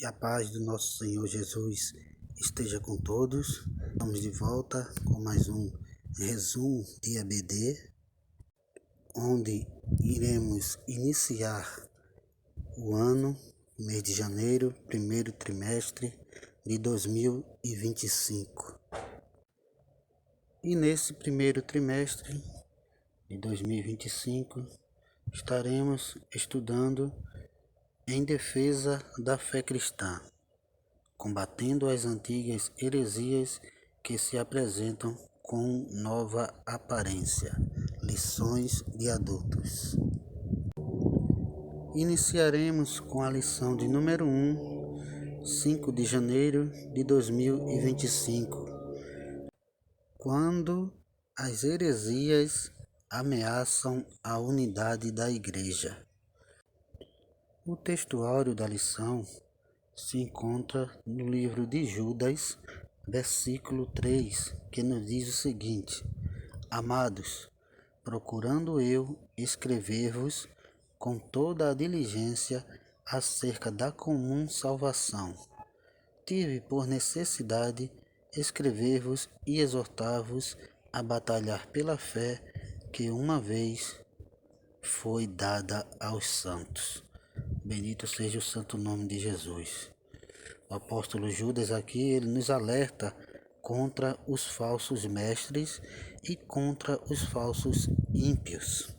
Que a paz do nosso Senhor Jesus esteja com todos. Estamos de volta com mais um resumo de EBD, onde iremos iniciar o ano, mês de janeiro, primeiro trimestre de 2025. E nesse primeiro trimestre de 2025, estaremos estudando em defesa da fé cristã, combatendo as antigas heresias que se apresentam com nova aparência. Lições de adultos. Iniciaremos com a lição de número 1, 5 de janeiro de 2025, quando as heresias ameaçam a unidade da igreja. O textuário da lição se encontra no livro de Judas, versículo 3, que nos diz o seguinte: Amados, procurando eu escrever-vos com toda a diligência acerca da comum salvação, tive por necessidade escrever-vos e exortar-vos a batalhar pela fé que uma vez foi dada aos santos. Bendito seja o santo nome de Jesus. O apóstolo Judas aqui, ele nos alerta contra os falsos mestres e contra os falsos ímpios.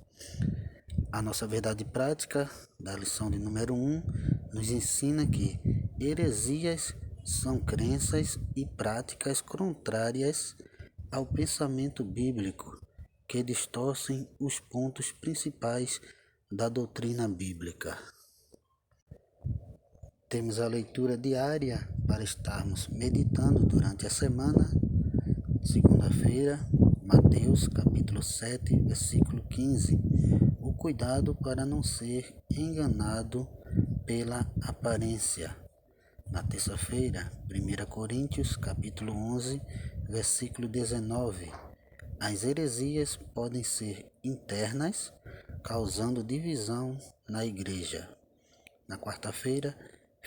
A nossa verdade prática da lição de número 1 nos ensina que heresias são crenças e práticas contrárias ao pensamento bíblico que distorcem os pontos principais da doutrina bíblica. Temos a leitura diária para estarmos meditando durante a semana. Segunda-feira, Mateus capítulo 7, versículo 15. O cuidado para não ser enganado pela aparência. Na terça-feira, 1 Coríntios capítulo 11, versículo 19. As heresias podem ser internas, causando divisão na igreja. Na quarta-feira,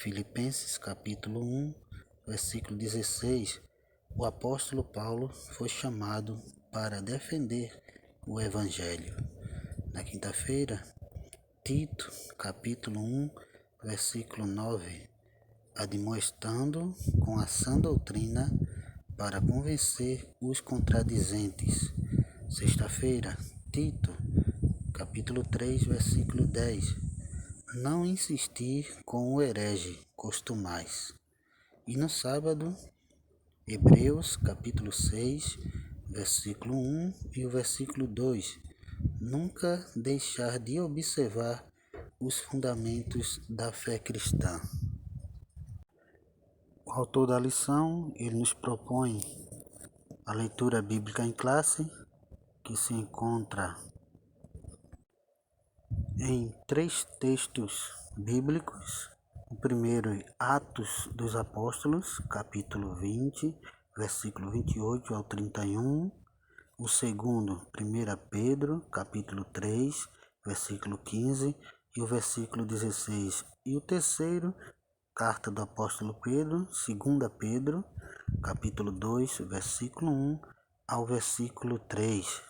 Filipenses capítulo 1, versículo 16, o apóstolo Paulo foi chamado para defender o Evangelho. Na quinta-feira, Tito capítulo 1, versículo 9, admoestando com a sã doutrina para convencer os contradizentes. Sexta-feira, Tito capítulo 3, versículo 10, não insistir com o herege costumais. E no sábado, Hebreus capítulo 6, versículo 1 e o versículo 2, nunca deixar de observar os fundamentos da fé cristã. O autor da lição, ele nos propõe a leitura bíblica em classe, que se encontra em 3 textos bíblicos. O primeiro é Atos dos Apóstolos, capítulo 20, versículo 28 ao 31. O segundo, 1 Pedro, capítulo 3, versículo 15 e o versículo 16. E o terceiro, carta do apóstolo Pedro, 2 Pedro, capítulo 2, versículo 1 ao versículo 3.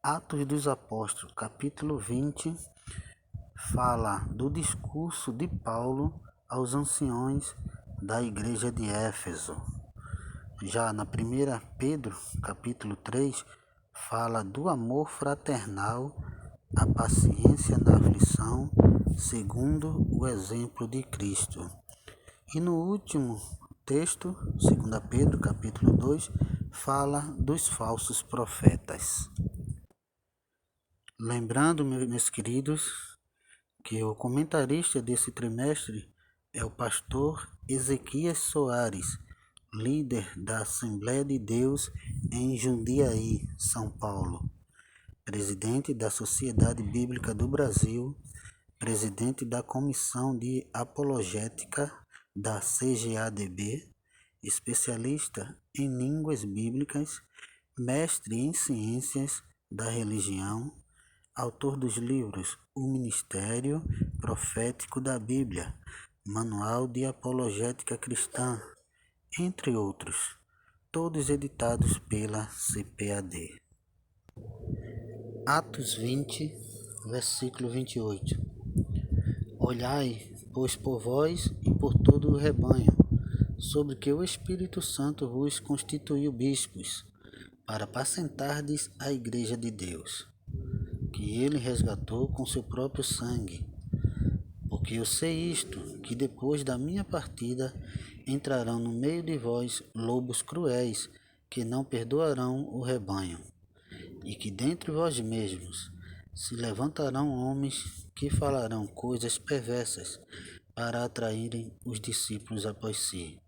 Atos dos Apóstolos, capítulo 20, fala do discurso de Paulo aos anciões da igreja de Éfeso. Já na 1 Pedro, capítulo 3, fala do amor fraternal, a paciência na aflição, segundo o exemplo de Cristo. E no último texto, 2 Pedro, capítulo 2, fala dos falsos profetas. Lembrando, meus queridos, que o comentarista desse trimestre é o pastor Ezequias Soares, líder da Assembleia de Deus em Jundiaí, São Paulo, presidente da Sociedade Bíblica do Brasil, presidente da Comissão de Apologética da CGADB, especialista em línguas bíblicas, mestre em ciências da religião, autor dos livros O Ministério Profético da Bíblia, Manual de Apologética Cristã, entre outros, todos editados pela CPAD. Atos 20, versículo 28. Olhai, pois, por vós e por todo o rebanho, sobre que o Espírito Santo vos constituiu bispos, para apacentardes a igreja de Deus, que ele resgatou com seu próprio sangue. Porque eu sei isto, que depois da minha partida entrarão no meio de vós lobos cruéis, que não perdoarão o rebanho, e que dentre vós mesmos se levantarão homens que falarão coisas perversas para atraírem os discípulos após si.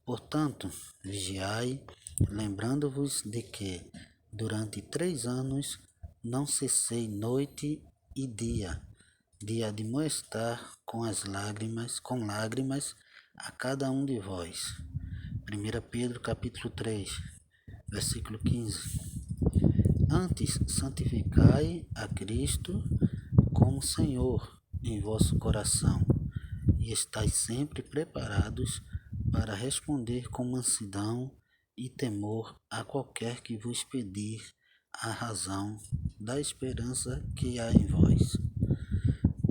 Portanto, vigiai, lembrando-vos de que, durante 3 anos, não cessei noite e dia, de admoestar com lágrimas a cada um de vós. 1 Pedro capítulo 3, versículo 15. Antes, santificai a Cristo como Senhor em vosso coração, e estais sempre preparados para responder com mansidão e temor a qualquer que vos pedir a razão da esperança que há em vós,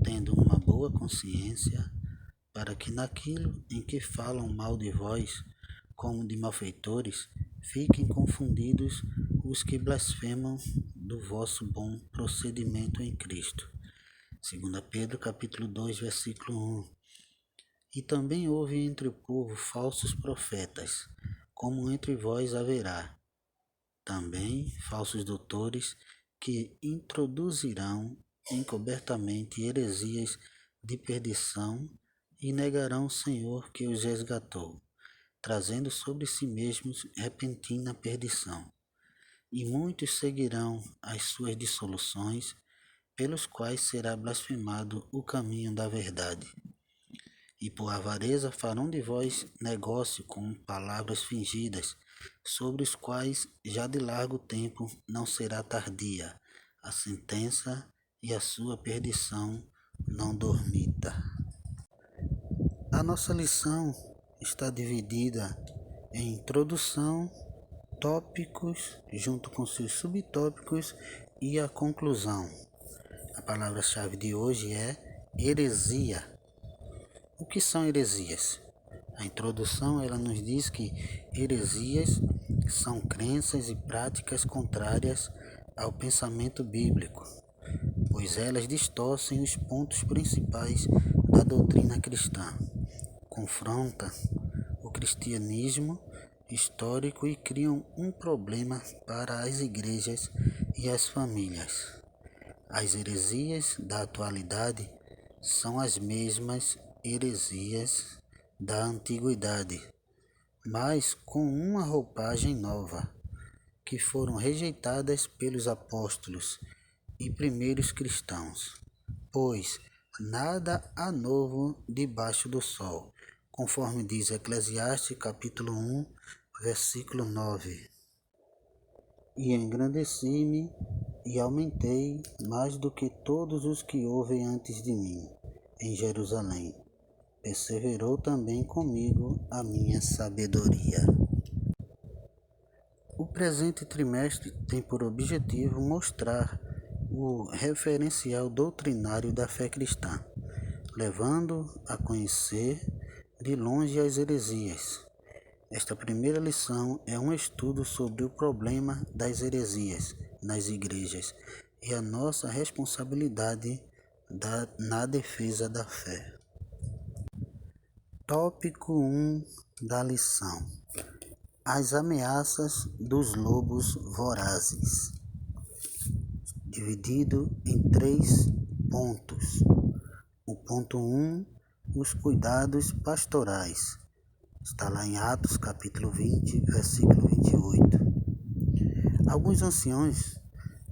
tendo uma boa consciência, para que naquilo em que falam mal de vós, como de malfeitores, fiquem confundidos os que blasfemam do vosso bom procedimento em Cristo. 2 Pedro capítulo 2, versículo 1. E também houve entre o povo falsos profetas, como entre vós haverá também falsos doutores, que introduzirão encobertamente heresias de perdição e negarão o Senhor que os resgatou, trazendo sobre si mesmos repentina perdição. E muitos seguirão as suas dissoluções, pelos quais será blasfemado o caminho da verdade. E por avareza farão de vós negócio com palavras fingidas, sobre os quais já de largo tempo não será tardia a sentença, e a sua perdição não dormita. A nossa lição está dividida em introdução, tópicos, junto com seus subtópicos, e a conclusão. A palavra-chave de hoje é heresia. O que são heresias? A introdução ela nos diz que heresias são crenças e práticas contrárias ao pensamento bíblico, pois elas distorcem os pontos principais da doutrina cristã, confrontam o cristianismo histórico e criam um problema para as igrejas e as famílias. As heresias da atualidade são as mesmas heresias da antiguidade, mas com uma roupagem nova, que foram rejeitadas pelos apóstolos e primeiros cristãos, pois nada há novo debaixo do sol, conforme diz Eclesiastes capítulo 1, versículo 9. E engrandeci-me e aumentei mais do que todos os que houve antes de mim em Jerusalém. Perseverou também comigo a minha sabedoria. O presente trimestre tem por objetivo mostrar o referencial doutrinário da fé cristã, levando a conhecer de longe as heresias. Esta primeira lição é um estudo sobre o problema das heresias nas igrejas e a nossa responsabilidade na defesa da fé. Tópico 1 da lição: as ameaças dos lobos vorazes. Dividido em 3 pontos. O ponto 1, os cuidados pastorais. Está lá em Atos capítulo 20, versículo 28. Alguns anciões,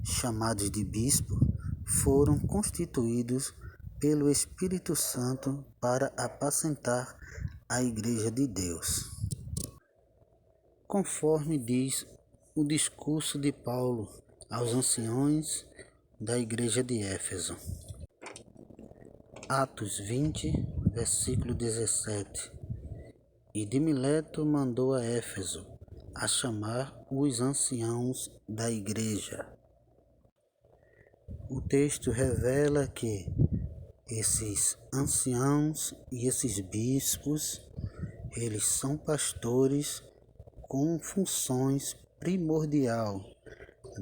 chamados de bispo, foram constituídos pelo Espírito Santo para apacentar a Igreja de Deus. Conforme diz o discurso de Paulo aos anciões da Igreja de Éfeso. Atos 20, versículo 17. E de Mileto mandou a Éfeso a chamar os anciãos da igreja. O texto revela que esses anciãos e esses bispos, eles são pastores com funções primordial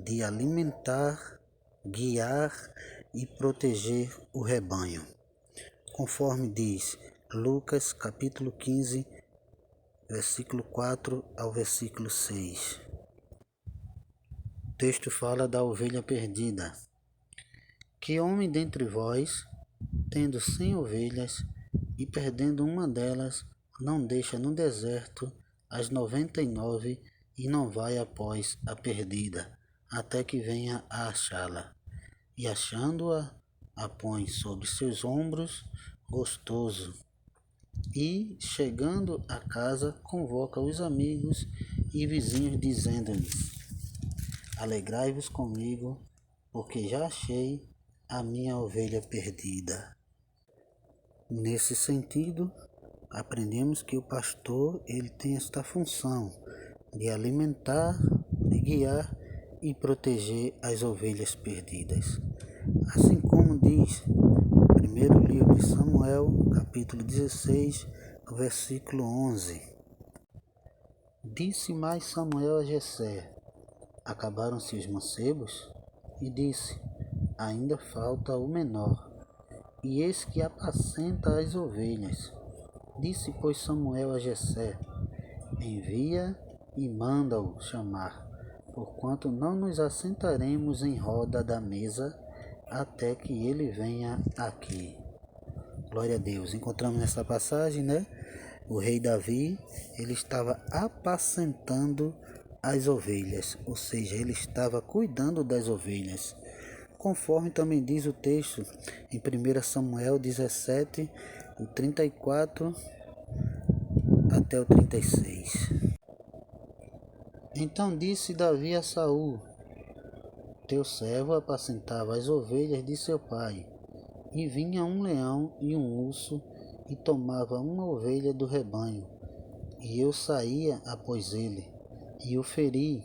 de alimentar, guiar e proteger o rebanho, conforme diz Lucas capítulo 15, versículo 4 ao versículo 6. O texto fala da ovelha perdida. Que homem dentre vós, tendo 100 ovelhas, e perdendo uma delas, não deixa no deserto as 99 e não vai após a perdida, até que venha a achá-la. E achando-a, a põe sobre seus ombros, gostoso. E, chegando a casa, convoca os amigos e vizinhos, dizendo-lhes: Alegrai-vos comigo, porque já achei a minha ovelha perdida. Nesse sentido, aprendemos que o pastor ele tem esta função de alimentar, de guiar e proteger as ovelhas perdidas. Assim como diz o primeiro livro de Samuel, capítulo 16, versículo 11. Disse mais Samuel a Jessé: Acabaram-se os mancebos? E disse: Ainda falta o menor, e eis que apacenta as ovelhas. Disse, pois, Samuel a Jessé: Envia e manda-o chamar, porquanto não nos assentaremos em roda da mesa até que ele venha aqui. Glória a Deus. Encontramos nessa passagem, o rei Davi, ele estava apacentando as ovelhas, ou seja, ele estava cuidando das ovelhas. Conforme também diz o texto em 1 Samuel 17, o 34 até o 36. Então disse Davi a Saul: Teu servo apacentava as ovelhas de seu pai, e vinha um leão e um urso, e tomava uma ovelha do rebanho, e eu saía após ele, e o feri,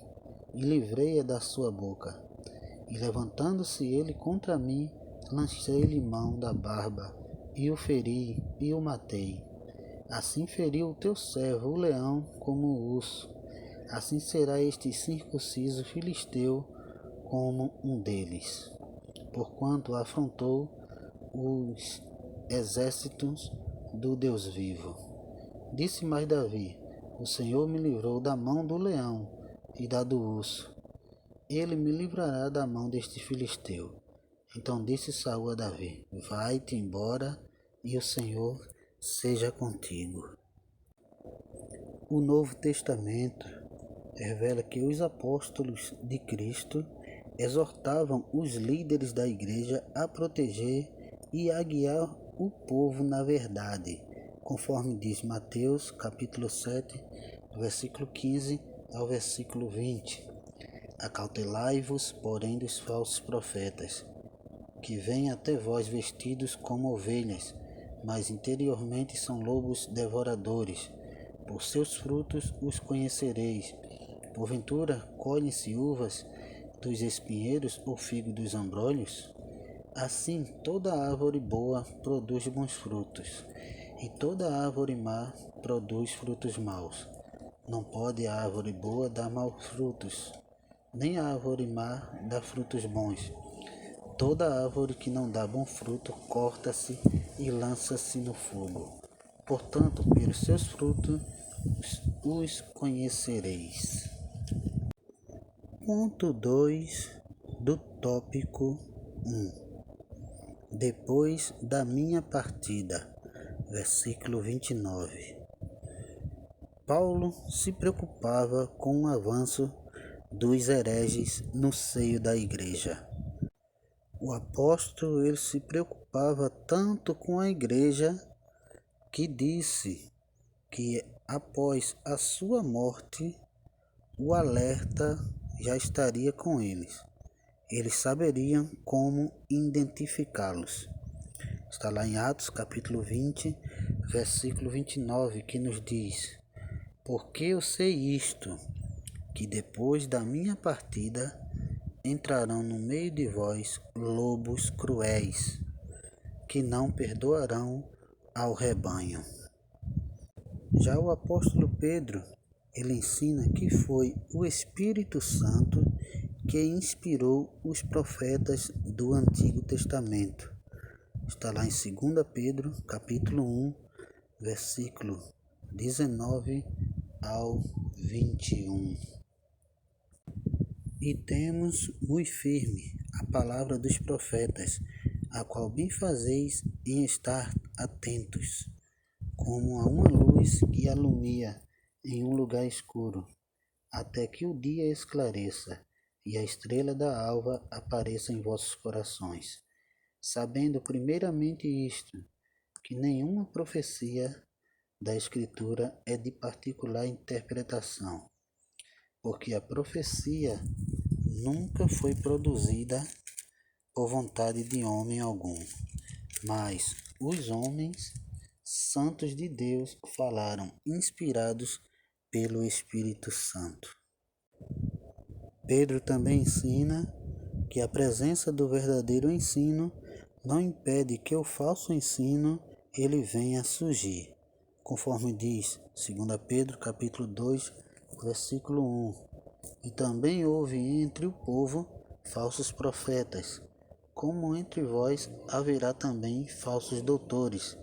e livrei-a da sua boca. E levantando-se ele contra mim, lancei-lhe mão da barba, e o feri, e o matei. Assim feriu o teu servo o leão como o urso. Assim será este circunciso filisteu como um deles, porquanto afrontou os exércitos do Deus vivo. Disse mais Davi: O Senhor me livrou da mão do leão e da do urso. Ele me livrará da mão deste filisteu. Então disse Saul a Davi: Vai-te embora, e o Senhor seja contigo. O Novo Testamento revela que os apóstolos de Cristo exortavam os líderes da igreja a proteger e a guiar o povo na verdade, conforme diz Mateus capítulo 7, versículo 15 ao versículo 20. Acautelai-vos, porém, dos falsos profetas, que vêm até vós vestidos como ovelhas, mas interiormente são lobos devoradores. Por seus frutos os conhecereis. Porventura, colhem-se uvas dos espinheiros ou figo dos abrolhos? Assim, toda árvore boa produz bons frutos, e toda árvore má produz frutos maus. Não pode a árvore boa dar maus frutos, nem a árvore má dá frutos bons. Toda árvore que não dá bom fruto corta-se e lança-se no fogo. Portanto, pelos seus frutos os conhecereis. Ponto 2 do tópico 1. Depois da minha partida. Versículo 29. Paulo se preocupava com o avanço dos hereges no seio da igreja. O apóstolo ele se preocupava tanto com a igreja que disse que após a sua morte o alerta já estaria com eles. Eles saberiam como identificá-los. Está lá em Atos capítulo 20, versículo 29, que nos diz: Porque eu sei isto, que depois da minha partida entrarão no meio de vós lobos cruéis, que não perdoarão ao rebanho. Já o apóstolo Pedro, ele ensina que foi o Espírito Santo que inspirou os profetas do Antigo Testamento. Está lá em 2 Pedro, capítulo 1, versículo 19 ao 21. E temos muito firme a palavra dos profetas, a qual bem fazeis em estar atentos, como a uma luz que alumia em um lugar escuro, até que o dia esclareça e a estrela da alva apareça em vossos corações, sabendo primeiramente isto, que nenhuma profecia da Escritura é de particular interpretação, porque a profecia nunca foi produzida por vontade de homem algum, mas os homens santos de Deus falaram, inspirados pelo Espírito Santo. Pedro também ensina que a presença do verdadeiro ensino não impede que o falso ensino ele venha a surgir, conforme diz 2 Pedro capítulo 2, versículo 1. E também houve entre o povo falsos profetas, como entre vós haverá também falsos doutores,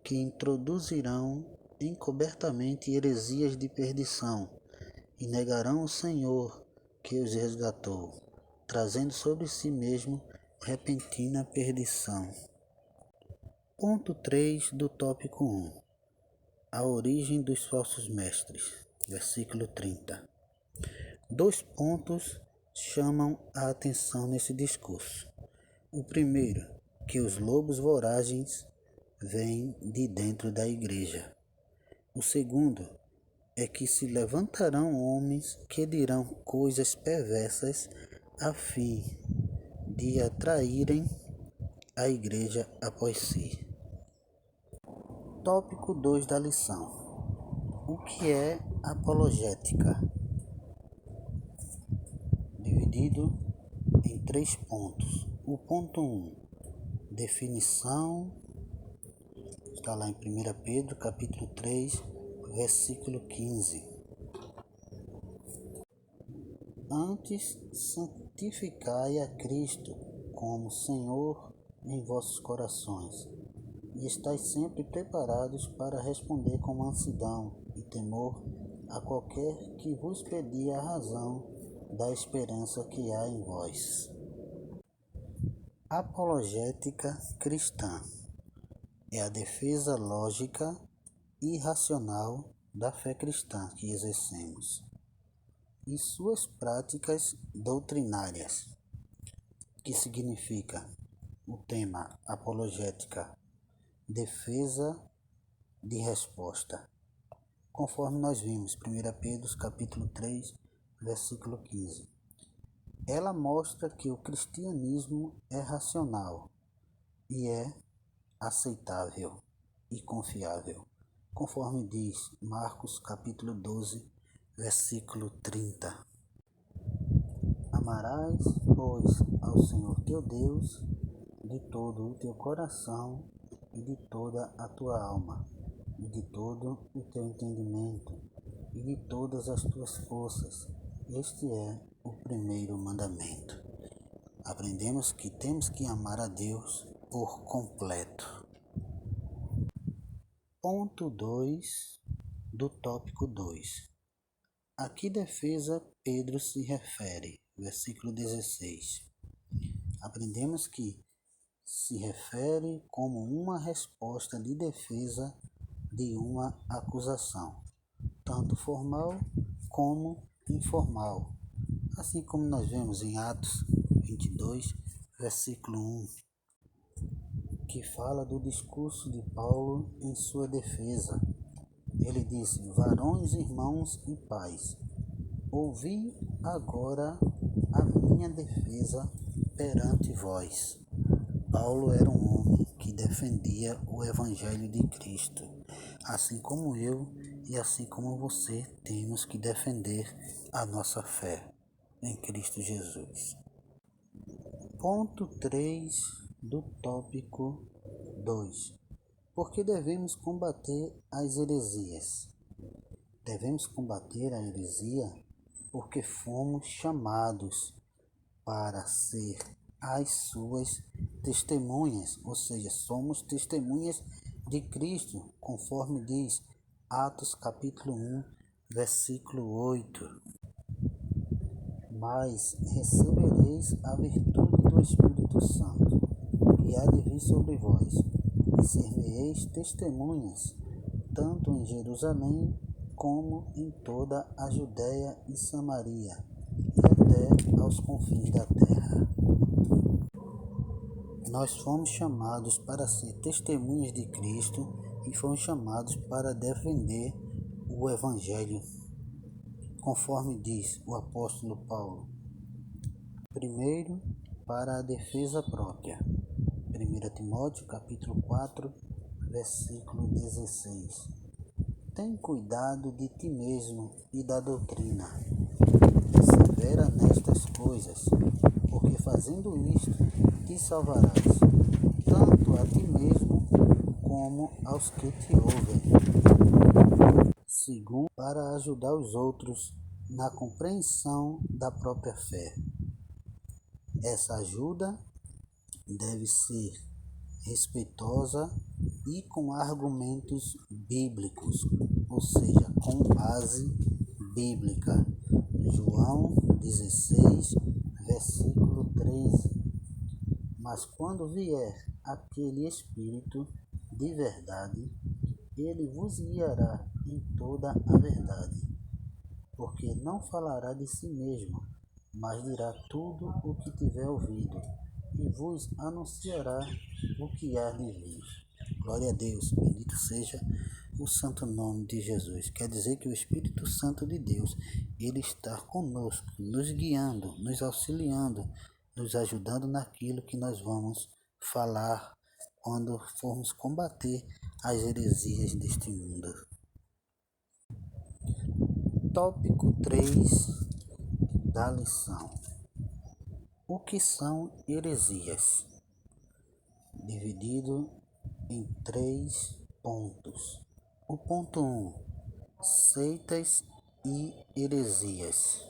que introduzirão encobertamente heresias de perdição, e negarão o Senhor que os resgatou, trazendo sobre si mesmo repentina perdição. Ponto 3 do tópico 1. A origem dos falsos mestres. Versículo 30. 2 pontos chamam a atenção nesse discurso. O primeiro, que os lobos vorazes vêm de dentro da igreja. O segundo é que se levantarão homens que dirão coisas perversas a fim de atraírem a igreja após si. Tópico 2 da lição. O que é apologética? Dividido em 3 pontos. O ponto 1, definição, está lá em 1 Pedro, capítulo 3, versículo 15. Antes, santificai a Cristo como Senhor em vossos corações, e estais sempre preparados para responder com mansidão e temor a qualquer que vos pedir a razão da esperança que há em vós. Apologética cristã é a defesa lógica e racional da fé cristã que exercemos e suas práticas doutrinárias, que significa o tema apologética, defesa de resposta, conforme nós vimos, 1 Pedro capítulo 3, versículo 15. Ela mostra que o cristianismo é racional e é aceitável e confiável, conforme diz Marcos capítulo 12, versículo 30. Amarás, pois, ao Senhor teu Deus de todo o teu coração e de toda a tua alma e de todo o teu entendimento e de todas as tuas forças. Este é o primeiro mandamento. Aprendemos que temos que amar a Deus por completo. Ponto 2 do tópico 2. A que defesa Pedro se refere? Versículo 16. Aprendemos que se refere como uma resposta de defesa de uma acusação, tanto formal como informal, assim como nós vemos em Atos 22, versículo 1, que fala do discurso de Paulo em sua defesa. Ele disse: varões, irmãos e pais, ouvi agora a minha defesa perante vós. Paulo era um homem que defendia o Evangelho de Cristo, assim como eu e assim como você temos que defender a nossa fé em Cristo Jesus. Ponto 3 do tópico 2. Por que devemos combater as heresias? Devemos combater a heresia porque fomos chamados para ser as suas testemunhas, ou seja, somos testemunhas de Cristo, conforme diz Atos capítulo 1, versículo 8. Mas recebereis a virtude do Espírito Santo, que há de vir sobre vós, e ser-me-eis testemunhas, tanto em Jerusalém como em toda a Judéia e Samaria, e até aos confins da terra. Nós fomos chamados para ser testemunhas de Cristo e fomos chamados para defender o Evangelho, conforme diz o apóstolo Paulo. Primeiro, para a defesa própria. 1 Timóteo capítulo 4, versículo 16. Tem cuidado de ti mesmo e da doutrina. Persevera nestas coisas, porque fazendo isto te salvarás, tanto a ti mesmo como aos que te ouvem. Segundo, para ajudar os outros na compreensão da própria fé. Essa ajuda deve ser respeitosa e com argumentos bíblicos, ou seja, com base bíblica. João 16, versículo 13. Mas quando vier aquele Espírito de verdade, ele vos guiará em toda a verdade, porque não falará de si mesmo, mas dirá tudo o que tiver ouvido, e vos anunciará o que há de vir. Glória a Deus, bendito seja o santo nome de Jesus. Quer dizer que o Espírito Santo de Deus, ele está conosco, nos guiando, nos auxiliando, nos ajudando naquilo que nós vamos falar quando formos combater as heresias deste mundo. Tópico 3 da lição. O que são heresias? Dividido em 3 pontos. O ponto 1. Seitas e heresias.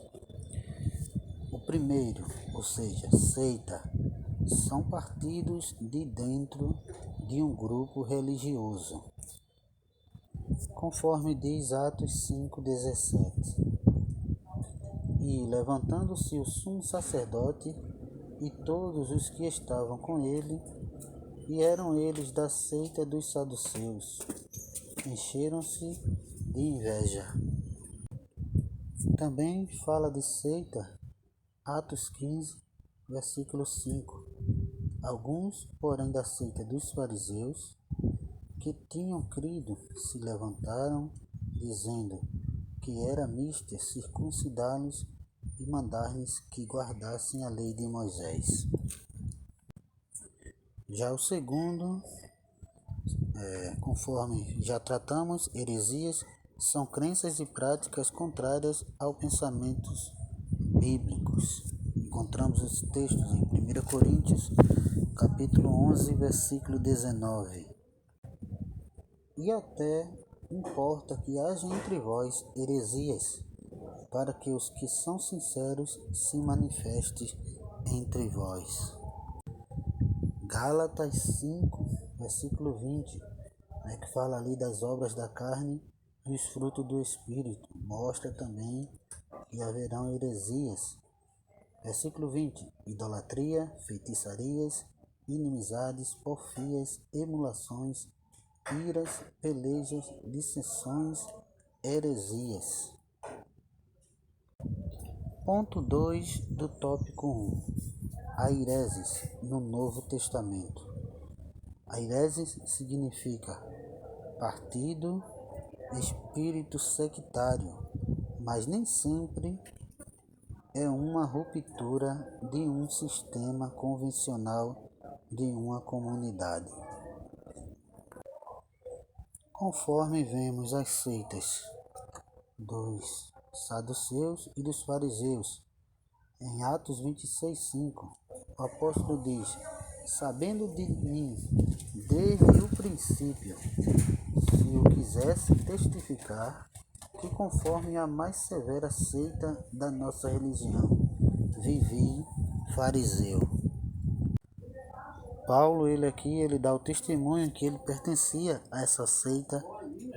O primeiro, ou seja, seita, são partidos de dentro de um grupo religioso, conforme diz Atos 5,17. E levantando-se o sumo sacerdote e todos os que estavam com ele, e eram eles da seita dos saduceus, encheram-se de inveja. Também fala de seita, Atos 15, versículo 5. Alguns, porém, da seita dos fariseus, que tinham crido, se levantaram, dizendo que era mister circuncidá-los e mandar-lhes que guardassem a lei de Moisés. Já o segundo, conforme já tratamos, heresias são crenças e práticas contrárias aos pensamentos bíblicos. Encontramos os textos em 1 Coríntios, capítulo 11, versículo 19. E até importa que haja entre vós heresias, para que os que são sinceros se manifestem entre vós. Gálatas 5, versículo 20, que fala ali das obras da carne e os frutos do Espírito. Mostra também que haverão heresias. Versículo 20, idolatria, feitiçarias, inimizades, porfias, emulações, iras, pelejas, dissensões, heresias. Ponto 2 do tópico 1. A hereses no Novo Testamento. A hereses significa partido, espírito sectário, mas nem sempre é uma ruptura de um sistema convencional de uma comunidade. conforme vemos as seitas dos saduceus e dos fariseus. Em Atos 26:5, o apóstolo diz: sabendo de mim desde o princípio, se o quisesse testificar, que conforme a mais severa seita da nossa religião, vivi fariseu. Paulo, ele dá o testemunho que ele pertencia a essa seita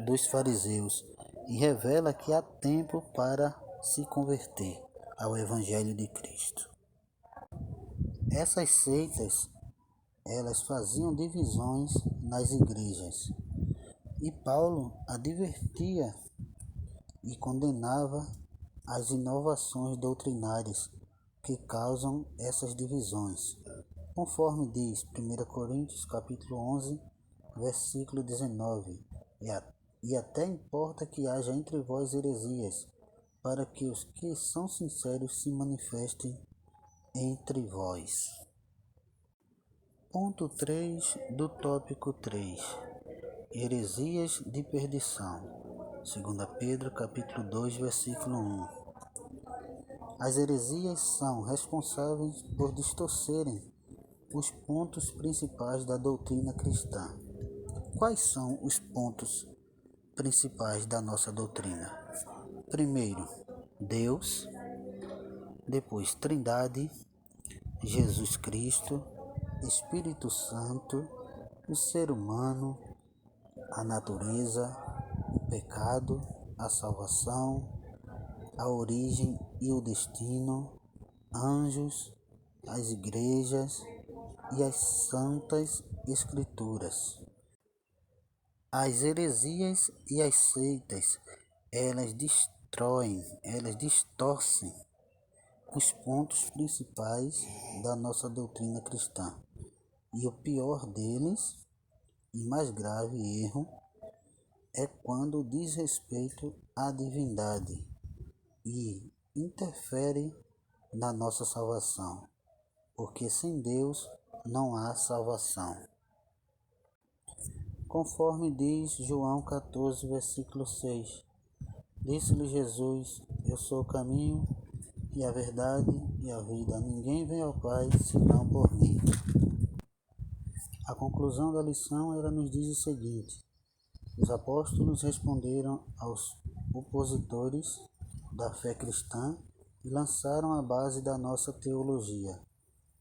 dos fariseus e revela que há tempo para se converter ao Evangelho de Cristo. Essas seitas, elas faziam divisões nas igrejas e Paulo advertia e condenava as inovações doutrinárias que causam essas divisões, conforme diz 1 Coríntios capítulo 11, versículo 19, e até importa que haja entre vós heresias, para que os que são sinceros se manifestem entre vós. Ponto 3 do tópico 3. Heresias de perdição. 2 Pedro capítulo 2, versículo 1. As heresias são responsáveis por distorcerem os pontos principais da doutrina cristã. Quais são os pontos principais da nossa doutrina? Primeiro, Deus, depois Trindade, Jesus Cristo, Espírito Santo, o ser humano, a natureza, o pecado, a salvação, a origem e o destino, anjos, as igrejas e as santas escrituras. As heresias e as seitas, elas distorcem os pontos principais da nossa doutrina cristã. E o pior deles, e mais grave erro, é quando diz respeito à divindade e interfere na nossa salvação, porque sem Deus não há salvação. Conforme diz João 14, versículo 6, disse-lhe Jesus: eu sou o caminho e a verdade e a vida. Ninguém vem ao Pai senão por mim. A conclusão da lição ela nos diz o seguinte: os apóstolos responderam aos opositores da fé cristã e lançaram a base da nossa teologia.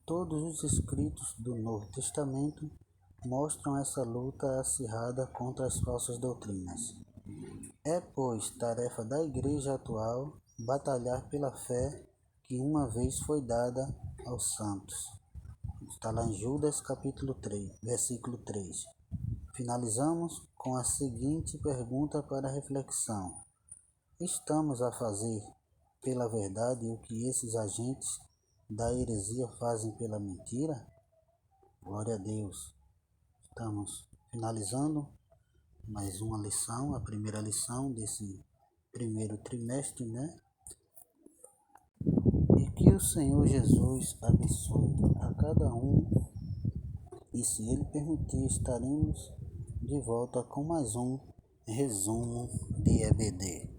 Todos os escritos do Novo Testamento mostram essa luta acirrada contra as falsas doutrinas. É, pois, tarefa da igreja atual batalhar pela fé que uma vez foi dada aos santos. Está lá em Judas capítulo 3, versículo 3. Finalizamos com a seguinte pergunta para reflexão: estamos a fazer pela verdade o que esses agentes da heresia fazem pela mentira? Glória a Deus. Estamos finalizando mais uma lição, a primeira lição desse primeiro trimestre, né? E que o Senhor Jesus abençoe a cada um, e se Ele permitir, estaremos de volta com mais um resumo de EBD.